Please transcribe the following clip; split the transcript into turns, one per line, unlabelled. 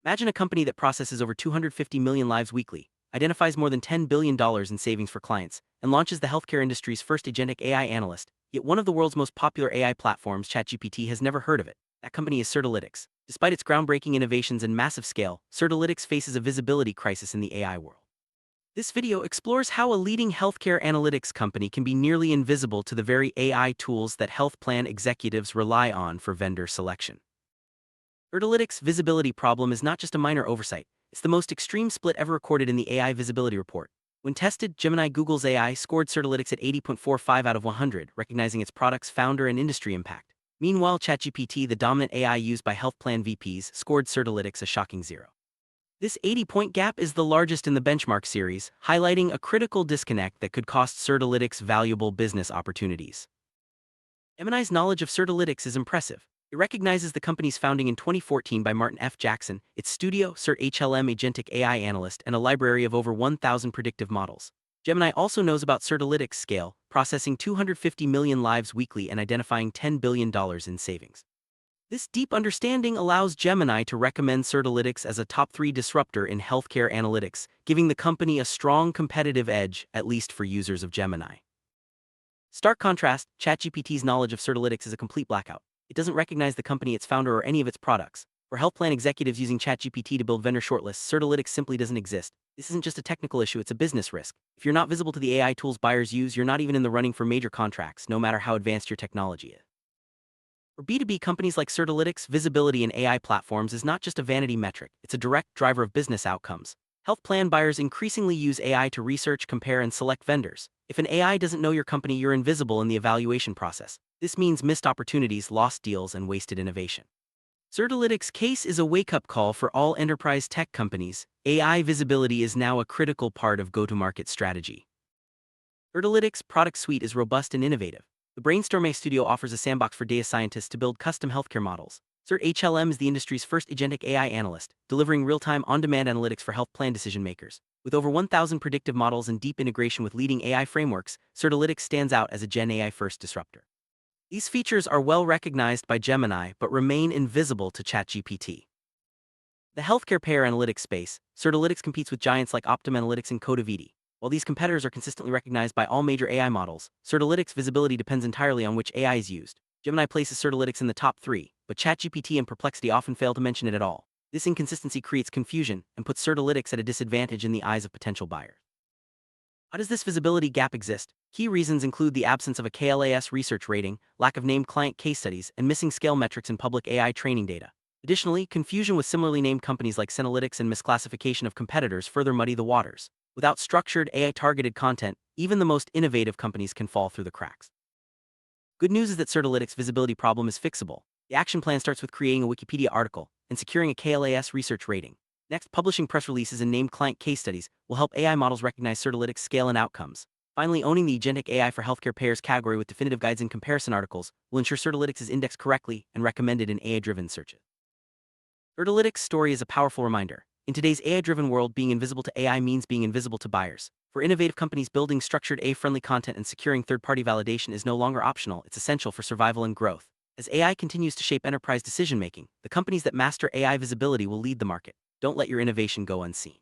Imagine a company that processes over 250 million lives weekly, identifies more than $10 billion in savings for clients, and launches the healthcare industry's first agentic AI analyst. Yet one of the world's most popular AI platforms, ChatGPT, has never heard of it. That company is Certilytics. Despite its groundbreaking innovations and massive scale, Certilytics faces a visibility crisis in the AI world. This video explores how a leading healthcare analytics company can be nearly invisible to the very AI tools that health plan executives rely on for vendor selection. Certilytics' visibility problem is not just a minor oversight, it's the most extreme split ever recorded in the AI visibility report. When tested, Gemini, Google's AI, scored Certilytics at 80.45 out of 100, recognizing its product's founder and industry impact. Meanwhile, ChatGPT, the dominant AI used by health plan VPs, scored Certilytics a shocking 0. This 80-point gap is the largest in the benchmark series, highlighting a critical disconnect that could cost Certilytics valuable business opportunities. Gemini's knowledge of Certilytics is impressive. It recognizes the company's founding in 2014 by Martin F. Jackson, its studio, CertHLM agentic AI analyst, and a library of over 1,000 predictive models. Gemini also knows about Certilytics' scale, processing 250 million lives weekly and identifying $10 billion in savings. This deep understanding allows Gemini to recommend Certilytics as a top 3 disruptor in healthcare analytics, giving the company a strong competitive edge, at least for users of Gemini. Stark contrast, ChatGPT's knowledge of Certilytics is a complete blackout. It doesn't recognize the company, its founder, or any of its products. For health plan executives using ChatGPT to build vendor shortlists, Certilytics simply doesn't exist. This isn't just a technical issue, it's a business risk. If you're not visible to the AI tools buyers use, you're not even in the running for major contracts, no matter how advanced your technology is. For B2B companies like Certilytics, visibility in AI platforms is not just a vanity metric, it's a direct driver of business outcomes. Health plan buyers increasingly use AI to research, compare, and select vendors. If an AI doesn't know your company, you're invisible in the evaluation process. This means missed opportunities, lost deals, and wasted innovation. Certilytics' case is a wake-up call for all enterprise tech companies. AI visibility is now a critical part of go-to-market strategy. Certilytics' product suite is robust and innovative. The Brainstorm AI Studio offers a sandbox for data scientists to build custom healthcare models. CertHLM is the industry's first agentic AI analyst, delivering real-time, on-demand analytics for health plan decision-makers. With over 1,000 predictive models and deep integration with leading AI frameworks, Certilytics stands out as a Gen AI-first disruptor. These features are well recognized by Gemini but remain invisible to ChatGPT. The healthcare payer analytics space, Certilytics competes with giants like Optum Analytics and Codaviti. While these competitors are consistently recognized by all major AI models, Certilytics' visibility depends entirely on which AI is used. Gemini places Certilytics in the top 3, but ChatGPT and Perplexity often fail to mention it at all. This inconsistency creates confusion and puts Certilytics at a disadvantage in the eyes of potential buyers. How does this visibility gap exist? Key reasons include the absence of a KLAS research rating, lack of named client case studies, and missing scale metrics in public AI training data. Additionally, confusion with similarly named companies like Certilytics and misclassification of competitors further muddy the waters. Without structured AI-targeted content, even the most innovative companies can fall through the cracks. Good news is that Certilytics' visibility problem is fixable. The action plan starts with creating a Wikipedia article and securing a KLAS research rating. Next, publishing press releases and named client case studies will help AI models recognize Certilytics' scale and outcomes. Finally, owning the agentic AI for healthcare payers category with definitive guides and comparison articles will ensure Certilytics is indexed correctly and recommended in AI-driven searches. Certilytics' story is a powerful reminder. In today's AI-driven world, being invisible to AI means being invisible to buyers. For innovative companies, building structured AI-friendly content and securing third-party validation is no longer optional, it's essential for survival and growth. As AI continues to shape enterprise decision-making, the companies that master AI visibility will lead the market. Don't let your innovation go unseen.